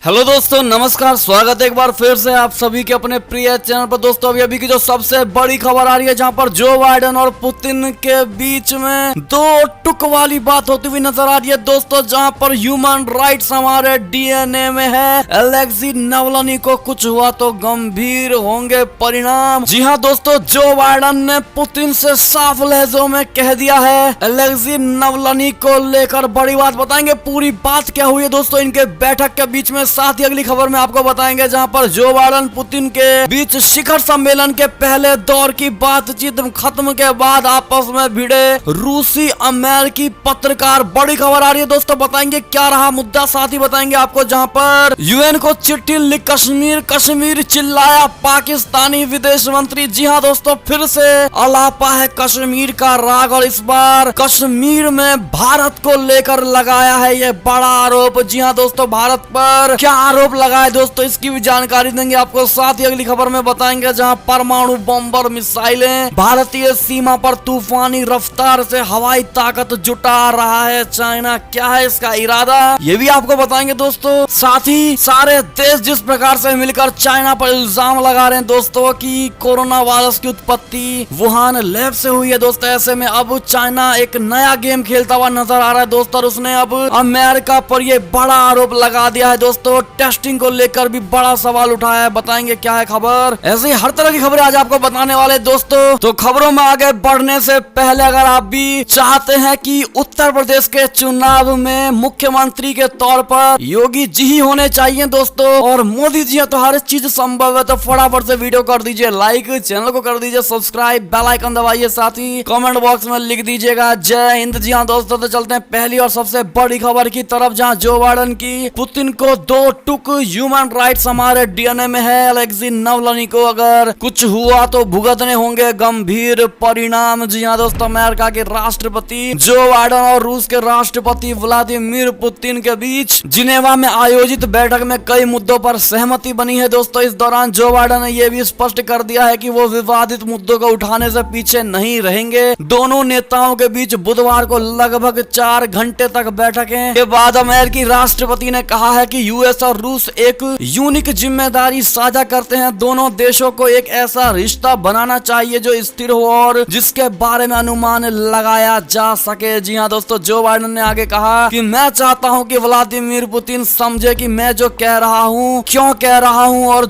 Hello दोस्तों, नमस्कार। स्वागत है एक बार फिर से आप सभी के अपने प्रिय चैनल पर। दोस्तों अभी की जो सबसे बड़ी खबर आ रही है, जहां पर जो बाइडेन और पुतिन के बीच में दो टुक वाली बात होती हुई नजर आ रही है दोस्तों, जहां पर ह्यूमन राइट्स हमारे डीएनए में है। अलेक्सी नावल्नी को कुछ हुआ तो गंभीर होंगे परिणाम। जी हाँ दोस्तों, जो बाइडेन ने पुतिन से साफ लहजों में कह दिया है। अलेक्सी नावल्नी को लेकर बड़ी बात बताएंगे, पूरी बात क्या हुई है दोस्तों इनके बैठक के बीच में। साथ ही अगली खबर में आपको बताएंगे, जहां पर जो बाइडेन पुतिन के बीच शिखर सम्मेलन के पहले दौर की बातचीत खत्म के बाद आपस में भिड़े रूसी अमेरिकी पत्रकार। बड़ी खबर आ रही है दोस्तों, बताएंगे क्या रहा मुद्दा। साथ ही बताएंगे आपको, जहां पर यूएन को चिट्ठी लिख कश्मीर चिल्लाया पाकिस्तानी विदेश मंत्री। जी हाँ दोस्तों, फिर से अलापा है कश्मीर का राग, और इस बार कश्मीर में भारत को लेकर लगाया है ये बड़ा आरोप। जी हाँ दोस्तों, भारत पर क्या आरोप लगाए दोस्तों, इसकी भी जानकारी देंगे आपको। साथ ही अगली खबर में बताएंगे, जहां परमाणु बम्बर मिसाइलें भारतीय सीमा पर तूफानी रफ्तार से हवाई ताकत जुटा रहा है चाइना। क्या है इसका इरादा, ये भी आपको बताएंगे दोस्तों। साथ ही सारे देश जिस प्रकार से मिलकर चाइना पर इल्जाम लगा रहे हैं दोस्तों कि कोरोना वायरस की उत्पत्ति वुहान लैब से हुई है दोस्तों, ऐसे में अब चाइना एक नया गेम खेलता हुआ नजर आ रहा है दोस्तों, और उसने अब अमेरिका पर ये बड़ा आरोप लगा दिया है दोस्तों। टेस्टिंग को लेकर भी बड़ा सवाल उठाया है, बताएंगे क्या है खबर। ऐसे ही हर तरह की खबरें आज आपको बताने वाले दोस्तों। तो खबरों में आगे बढ़ने से पहले, अगर आप भी चाहते हैं कि उत्तर प्रदेश के चुनाव में मुख्यमंत्री के तौर पर योगी जी ही होने चाहिए दोस्तों, और मोदी जी है तो हर चीज संभव है, तो फटाफट से वीडियो कर दीजिए लाइक, चैनल को कर दीजिए सब्सक्राइब, बेल आइकन दबाइए, साथ ही कमेंट बॉक्स में लिख दीजिएगा जय हिंद। जी हाँ दोस्तों, तो चलते हैं पहली और सबसे बड़ी खबर की तरफ, जहां जो बाइडेन की पुतिन को दो टुक ह्यूमन राइट्स हमारे डीएनए में है। अलेक्सी नावल्नी को अगर कुछ हुआ तो भुगतने होंगे गंभीर परिणाम। जी हाँ दोस्तों, अमेरिका के राष्ट्रपति जो बाइडेन और रूस के राष्ट्रपति व्लादिमीर पुतिन के बीच जिनेवा में आयोजित बैठक में कई मुद्दों पर सहमति बनी है दोस्तों। इस दौरान जो बाइडेन ने यह भी स्पष्ट कर दिया है कि वो विवादित मुद्दों को उठाने से पीछे नहीं रहेंगे। दोनों नेताओं के बीच बुधवार को लगभग 4 घंटे तक बैठकें के बाद अमेरिकी राष्ट्रपति ने कहा है कि यूएस और रूस एक यूनिक जिम्मेदारी साझा करते हैं। दोनों देशों को एक ऐसा रिश्ता बनाना चाहिए जो स्थिर हो और जिसके बारे में अनुमान लगाया जा सके। जी हाँ दोस्तों, जो बाइडेन ने आगे कहा कि मैं चाहता हूं कि व्लादिमीर पुतिन समझे कि मैं जो कह रहा हूं क्यों कह रहा हूं, और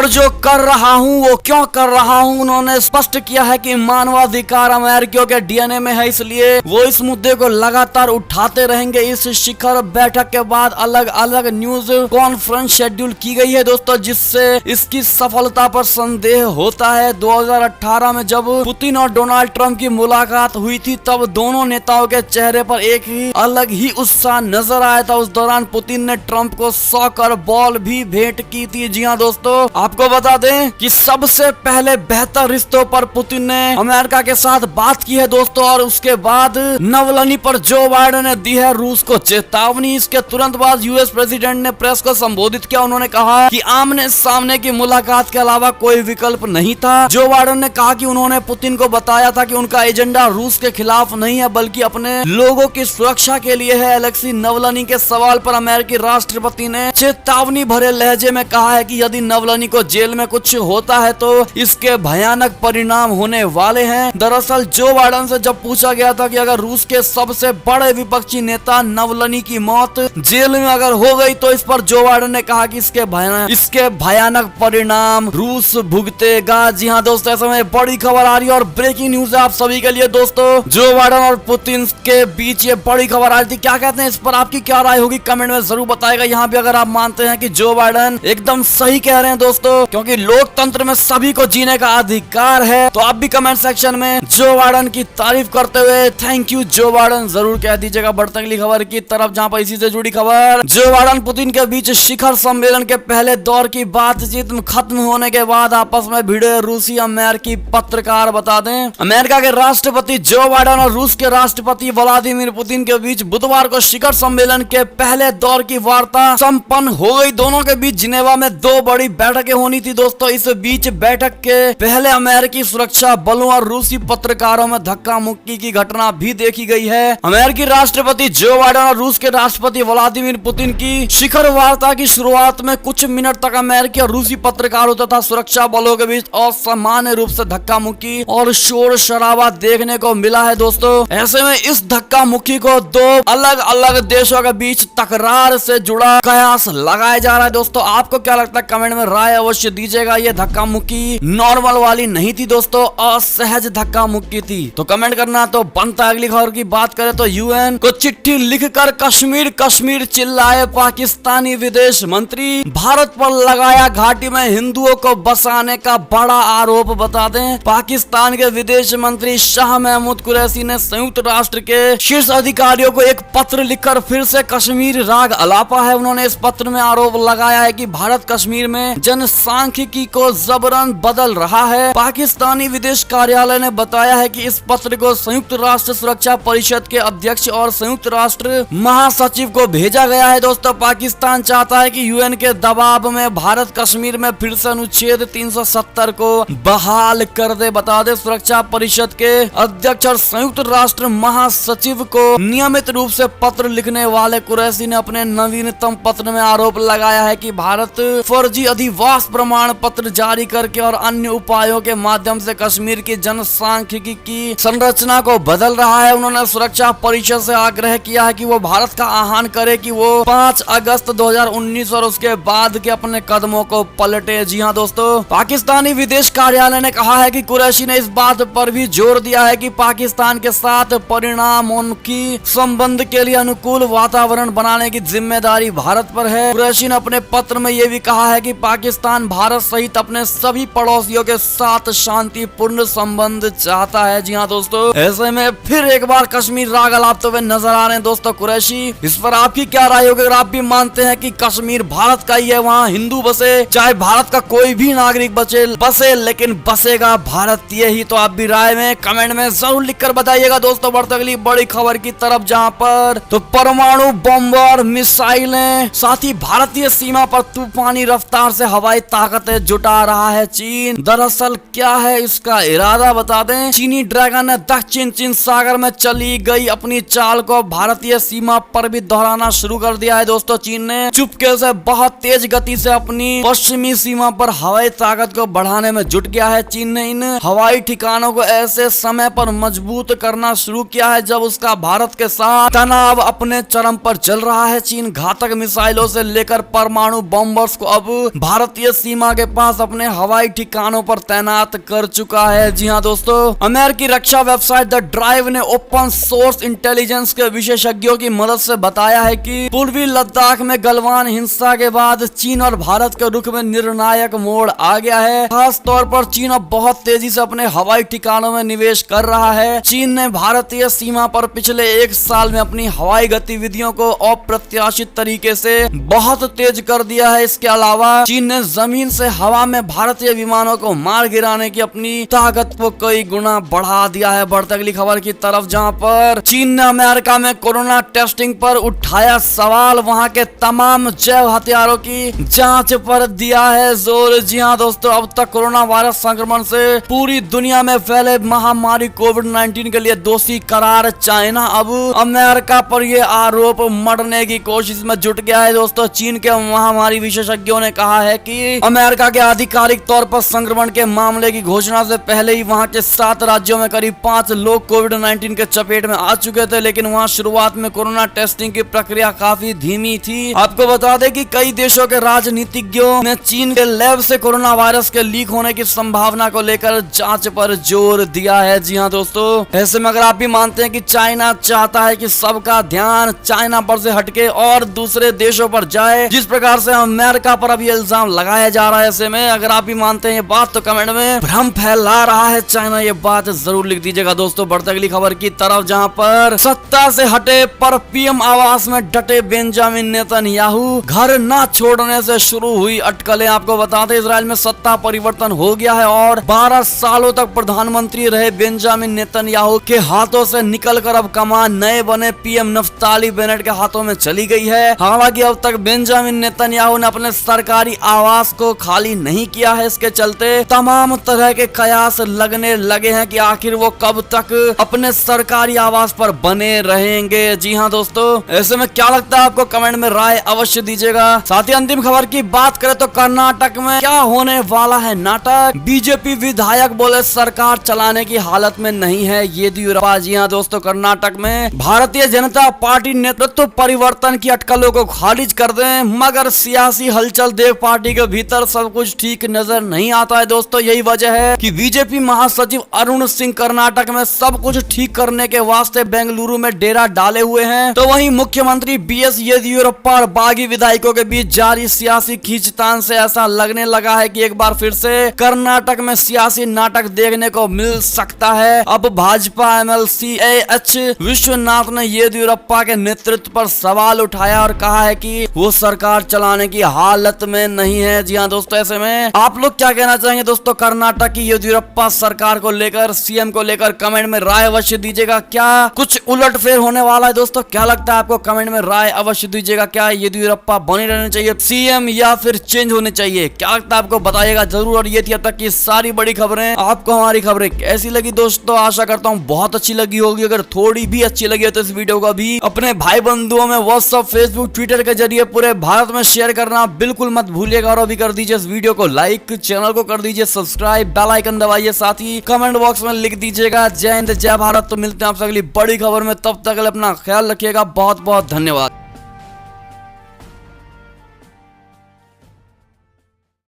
जो कर रहा हूं वो क्यों कर रहा हूं। उन्होंने स्पष्ट किया है कि मानवाधिकार अमेरिकियों के डीएनए में है, इसलिए वो इस मुद्दे को लगातार उठाते रहेंगे। इस शिखर बैठक के बाद अलग अलग न्यूज कॉन्फ्रेंस शेड्यूल की गई है दोस्तों, जिससे इसकी सफलता पर संदेह होता है। 2018 में जब पुतिन और डोनाल्ड ट्रंप की मुलाकात हुई थी, तब दोनों नेताओं के चेहरे पर एक ही अलग ही उत्साह नजर आया था। उस दौरान पुतिन ने ट्रंप को सॉकर बॉल भी भेंट की थी। जी हाँ दोस्तों, आपको बता दें कि सबसे पहले बेहतर रिश्तों पर पुतिन ने अमेरिका के साथ बात की है दोस्तों, और उसके बाद नावल्नी पर जो बाइडेन ने दी है रूस को चेतावनी। इसके तुरंत बाद यूएस प्रेसिडेंट ने प्रेस को संबोधित किया। उन्होंने कहा कि आमने सामने की मुलाकात के अलावा कोई विकल्प नहीं था। जो बाइडेन ने कहा कि उन्होंने पुतिन को बताया था कि उनका एजेंडा रूस के खिलाफ नहीं है, बल्कि अपने लोगों की सुरक्षा के लिए है। अलेक्सी नावल्नी के सवाल पर अमेरिकी राष्ट्रपति ने चेतावनी भरे लहजे में कहा है कि यदि नावल्नी को जेल में कुछ होता है तो इसके भयानक परिणाम होने वाले हैं। दरअसल जो बाइडेन से जब पूछा गया था कि अगर रूस के सबसे बड़े विपक्षी नेता नावल्नी की मौत जेल में अगर हो गई तो इस पर जो बाइडेन ने कहा कि इसके भयानक परिणाम रूस भुगतेगा। जी हाँ दोस्तों, ऐसे में बड़ी खबर आ रही है और ब्रेकिंग न्यूज है आप सभी के लिए दोस्तों। जो बाइडेन और पुतिन के बीच ये बड़ी खबर आ रही थी, क्या कहते हैं इस पर आपकी क्या राय होगी कमेंट में जरूर बताएगा। यहाँ भी अगर आप मानते हैं कि जो बाइडेन एकदम सही कह रहे हैं दोस्तों, क्योंकि लोकतंत्र में सभी को जीने का अधिकार है, तो आप भी कमेंट सेक्शन में जो बाइडेन की तारीफ करते हुए थैंक यू जो बाइडेन जरूर कह दीजिएगा। बढ़ते अगली खबर की तरफ, जहाँ पर इसी से जुड़ी खबर, जो बाइडेन पुतिन के बीच शिखर सम्मेलन के पहले दौर की बातचीत खत्म होने के बाद आपस में भिड़े रूसी अमेरिकी पत्रकार। बता दें, अमेरिका के राष्ट्रपति जो बाइडेन और रूस के राष्ट्रपति व्लादिमीर पुतिन के बीच बुधवार को शिखर सम्मेलन के पहले दौर की वार्ता संपन्न हो गई। दोनों के बीच जिनेवा में 2 बड़ी बैठकें होनी थी दोस्तों। इस बीच बैठक के पहले अमेरिकी सुरक्षा बलों और रूसी पत्रकारों में धक्का मुक्की की घटना भी देखी गई है। अमेरिकी राष्ट्रपति जो बाइडेन और रूस के राष्ट्रपति व्लादिमीर पुतिन की शिखर वार्ता की शुरुआत में कुछ मिनट तक अमेरिकी और रूसी पत्रकारों तथा सुरक्षा बलों के बीच असामान्य रूप से धक्का मुक्की और शोर शराबा देखने को मिला है दोस्तों। ऐसे में इस धक्का मुक्की को दो अलग अलग देशों के बीच तकरार से जुड़ा कयास लगाया जा रहा है दोस्तों। आपको क्या लगता है, कमेंट में राय अवश्य दीजिएगा। ये धक्का मुक्की नॉर्मल वाली नहीं थी दोस्तों, असहज धक्का मुक्की थी। तो कमेंट करना तो बनता है। अगली खबर की बात करें तो यूएन को चिट्ठी लिखकर कश्मीर कश्मीर चिल्लाए पाकिस्तानी विदेश मंत्री। भारत पर लगाया घाटी में हिंदुओं को बसाने का बड़ा आरोप। बता दें, पाकिस्तान के विदेश मंत्री शाह महमूद कुरैशी ने संयुक्त राष्ट्र के शीर्ष अधिकारियों को एक पत्र लिखकर फिर से कश्मीर राग अलापा है। उन्होंने इस पत्र में आरोप लगाया है कि भारत कश्मीर में जनसांख्यिकी को जबरन बदल रहा है। पाकिस्तानी विदेश कार्यालय ने बताया है कि इस पत्र को संयुक्त राष्ट्र सुरक्षा परिषद के अध्यक्ष और संयुक्त राष्ट्र महासचिव को भेजा गया है दोस्तों। पाकिस्तान चाहता है कि यूएन के दबाव में भारत कश्मीर में फिर से अनुच्छेद 370 को बहाल कर दे। बता दे, सुरक्षा परिषद के अध्यक्ष और संयुक्त राष्ट्र महासचिव को नियमित रूप से पत्र लिखने वाले कुरैशी ने अपने नवीनतम पत्र में आरोप लगाया है कि भारत फर्जी अधिवास प्रमाण पत्र जारी करके और अन्य उपायों के माध्यम से कश्मीर की जनसांख्यिकी की संरचना को बदल रहा है। उन्होंने सुरक्षा परिषद से आग्रह किया है कि वो भारत का आह्वान करे कि वो 5 अगस्त 2019 और उसके बाद के अपने कदमों को पलटे। जी हाँ दोस्तों, पाकिस्तानी विदेश कार्यालय ने कहा है कि कुरैशी ने इस बात पर भी जोर दिया है कि पाकिस्तान के साथ परिणामोन्मुखी संबंध के लिए अनुकूल वातावरण बनाने की जिम्मेदारी भारत पर है। कुरैशी ने अपने पत्र में यह भी कहा है कि पाकिस्तान भारत सहित अपने सभी पड़ोसियों के साथ शांतिपूर्ण संबंध चाहता है। जी हाँ दोस्तों, ऐसे में फिर एक बार कश्मीर राग अलापते हुए नजर आ रहे हैं दोस्तों कुरैशी। इस पर आपकी क्या राय होगी? अगर आप भी मानते हैं कि कश्मीर भारत का ही है, वहाँ हिंदू बसे, चाहे भारत का कोई भी नागरिक बसे लेकिन बसेगा भारतीय ही, तो आप भी राय में कमेंट में जरूर लिखकर बताइएगा दोस्तों। बढ़ते अगली बड़ी खबर की तरफ, जहाँ पर तो परमाणु बम और मिसाइलें, साथ ही भारतीय सीमा पर तूफानी रफ्तार से हवाई ताकतें जुटा रहा है चीन। दरअसल क्या है इसका इरादा, बता दें, चीनी ड्रैगन ने दक्षिण चीन सागर में चली गई अपनी चाल को भारतीय सीमा पर भी दोहराना शुरू कर दिया है दोस्तों। चीन ने चुपके से बहुत तेज गति से अपनी पश्चिमी सीमा पर हवाई ताकत को बढ़ाने में जुट गया है। चीन ने इन हवाई ठिकानों को ऐसे समय पर मजबूत करना शुरू किया है जब उसका भारत के साथ तनाव अपने चरम पर चल रहा है। चीन घातक मिसाइलों से लेकर परमाणु बॉम्बर्स को अब भारतीय सीमा के पास अपने हवाई ठिकानों पर तैनात कर चुका है। जी हाँ दोस्तों, अमेरिकी रक्षा वेबसाइट द ड्राइव ने ओपन सोर्स इंटेलिजेंस के विशेषज्ञों की मदद से बताया है कि पूर्वी लद्दाख में गलवान हिंसा के बाद चीन और भारत के रुख में निर्णायक मोड़ आ गया है। खास तौर पर चीन अब बहुत तेजी से अपने हवाई ठिकानों में निवेश कर रहा है। चीन ने भारतीय सीमा पर पिछले 1 साल में अपनी हवाई गतिविधियों को अप्रत्याशित तरीके से बहुत तेज कर दिया है। इसके अलावा चीन ने जमीन से हवा में भारतीय विमानों को मार गिराने की अपनी ताकत को कई गुना बढ़ा दिया है। बढ़ते अगली खबर की तरफ, जहां पर चीन ने अमेरिका में कोरोना टेस्टिंग पर उठाया सवाल, वहां के तमाम जैव हथियारों की जांच पर दिया है जोर। जी हाँ दोस्तों, अब तक कोरोना वायरस संक्रमण से पूरी दुनिया में फैले महामारी कोविड-19 के लिए दोषी करार चाइना अब अमेरिका पर यह आरोप मढ़ने की कोशिश में जुट गया है दोस्तों। चीन के महामारी विशेषज्ञों ने कहा है कि अमेरिका के आधिकारिक तौर पर संक्रमण के मामले की घोषणा से पहले ही वहां के 7 राज्यों में करीब 5 लोग कोविड-19 के चपेट में आ चुके थे, लेकिन वहां शुरुआत में कोरोना टेस्टिंग की प्रक्रिया काफी धीमी थी। आपको बता दें कि कई देशों के राजनीतिज्ञों ने चीन के लैब से कोरोना वायरस के लीक होने की संभावना को लेकर जांच पर जोर दिया है। जी हाँ दोस्तों, ऐसे में अगर आप भी मानते हैं कि चाइना चाहता है कि सबका ध्यान चाइना पर से हटके और दूसरे देशों पर जाए, जिस प्रकार से अमेरिका पर अभी इल्जाम लगाया जा रहा है, ऐसे में अगर आप भी मानते हैं ये बात तो कमेंट में भ्रम फैला रहा है चाइना, ये बात जरूर लिख दीजिएगा दोस्तों। बढ़ते अगली खबर की तरफ, जहां पर सत्ता से हटे पर पीएम आवास में डटे बेंजामिन नेतन्याहू, घर न छोड़ने से शुरू हुई अटकलें। आपको बता दें, इजराइल में सत्ता परिवर्तन हो गया है और 12 सालों तक प्रधानमंत्री रहे बेंजामिन नेतन्याहू के हाथों से निकलकर अब कमान नए बने पीएम नफ्ताली बेनेट के हाथों में चली गई है। हालांकि अब तक बेंजामिन नेतन्याहू ने अपने सरकारी आवास को खाली नहीं किया है। इसके चलते तमाम तरह के कयास लगने लगे हैं कि आखिर वो कब तक अपने सरकारी आवास पर बने रहेंगे। जी हाँ दोस्तों, ऐसे में क्या लगता है आपको? कमेंट में राय अवश्य दीजिएगा। साथ ही अंतिम खबर की बात करें तो कर्नाटक में क्या होने वाला है नाटक। बीजेपी विधायक बोले सरकार चलाने की हालत में नहीं है येदियुरप्पा। जी हाँ दोस्तों, कर्नाटक में भारतीय जनता पार्टी नेतृत्व परिवर्तन की अटकलों को खारिज कर दें, मगर सियासी हलचल देख पार्टी के भीतर सब कुछ ठीक नजर नहीं आता है। दोस्तों यही वजह है कि बीजेपी महासचिव अरुण सिंह कर्नाटक में सब कुछ ठीक करने के वास्ते बेंगलुरु में डेरा डाले हुए हैं। तो वहीं मुख्यमंत्री बीएस येदियुरप्पा और बागी विधायकों के बीच जारी सियासी खींचतान से ऐसा लगने लगा है कि एक बार फिर से कर्नाटक में सियासी नाटक देखने को मिल सकता है। अब भाजपा एमएलसी एच विश्वनाथ ने येदियुरप्पा के नेतृत्व पर सवाल उठाया और कहा है कि वो सरकार चलाने की हालत में नहीं है। जी हाँ दोस्तों, ऐसे में आप लोग क्या कहना चाहेंगे दोस्तों कर्नाटक की येदियुरप्पा सरकार को लेकर, सीएम को लेकर कमेंट में राय अवश्य दीजिएगा। क्या कुछ उलटफेर होने वाला है दोस्तों? क्या लगता है आपको? कमेंट में राय अवश्य दीजिएगा। क्या येदियुरप्पा बने रहने चाहिए सीएम या फिर चेंज होने चाहिए? क्या लगता है आपको? बताइएगा जरूर। और ये थी अब तक की सारी बड़ी खबरें। आपको हमारी खबरें कैसी लगी दोस्तों? आशा करता हूँ बहुत अच्छी लगी होगी। अगर थोड़ी भी अच्छी लगी हो तो इस वीडियो को भी अपने भाई बंधुओं में व्हाट्सएप, फेसबुक, ट्विटर के जरिए पूरे भारत में शेयर करना बिल्कुल मत भूलिएगा। और अभी कर दीजिए इस वीडियो को लाइक, चैनल को कर दीजिए सब्सक्राइब, बेल आइकन दबाइए, साथ ही कमेंट बॉक्स में लिख दीजिएगा जय हिंद जय भारत। तो मिलते हैं आपसे अगली बड़ी खबर में, तब तक अपना ख्याल रखिएगा। बहुत बहुत धन्यवाद।